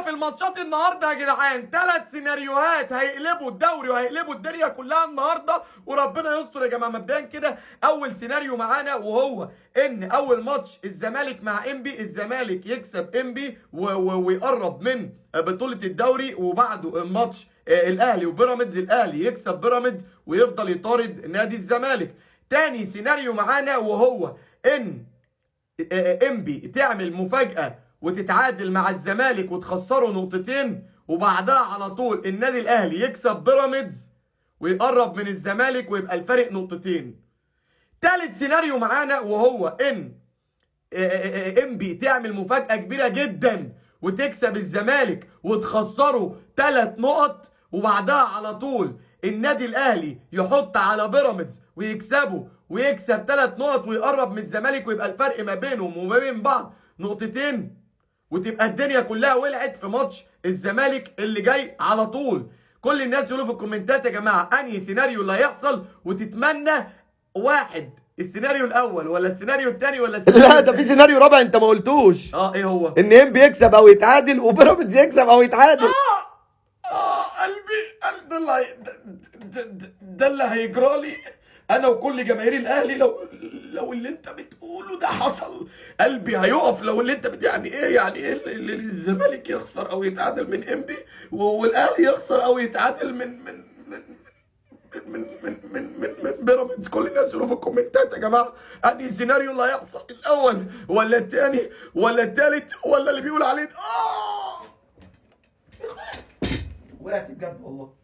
في الماتشات النهارده يا جدعان 3 سيناريوهات هيقلبوا الدوري وهيقلبوا الدنيا كلها النهارده، وربنا يستر يا جماعه. مبدئيا كده اول سيناريو معانا، وهو ان اول ماتش الزمالك مع انبي، الزمالك يكسب انبي ويقرب من بطوله الدوري، وبعده الماتش الاهلي وبيراميدز، الاهلي يكسب بيراميدز ويفضل يطارد نادي الزمالك. تاني سيناريو معانا وهو ان انبي تعمل مفاجاه وتتعادل مع الزمالك وتخسره نقطتين، وبعدها على طول النادي الاهلي يكسب بيراميدز ويقرب من الزمالك ويبقى الفارق نقطتين. تالت سيناريو معانا وهو ان انبي تعمل مفاجأة كبيرة جدا وتكسب الزمالك وتخسره 3 نقط، وبعدها على طول النادي الاهلي يحط على بيراميدز ويكسبه ويكسب 3 نقط ويقرب من الزمالك ويبقى الفرق ما بينهم وما بين بعض نقطتين، وتبقى الدنيا كلها ولعت في ماتش الزمالك اللي جاي على طول. كل الناس يقولوا في الكومنتات يا جماعه انهي سيناريو اللي هيحصل، وتتمنى واحد السيناريو الاول ولا السيناريو الثاني ولا السيناريو لا، ده في سيناريو رابع انت ما قلتوش. ايه هو؟ ان انبي يكسب او يتعادل وبيراميدز يكسب او يتعادل. قلبي ده اللي هيجرى لي انا وكل جماهير الاهلي لو اللي انت بتقوله ده حصل. قلبي هيقف لو اللي انت يعني ايه اللي الزمالك يخسر او يتعادل من انبي، والاهلي يخسر او يتعادل من بيراميدز. كل الناس يقولوا في الكومنتات يا جماعه انهي السيناريو اللي هيحصل، الاول ولا الثاني ولا الثالث ولا اللي بيقول عليه وقعت بجد والله.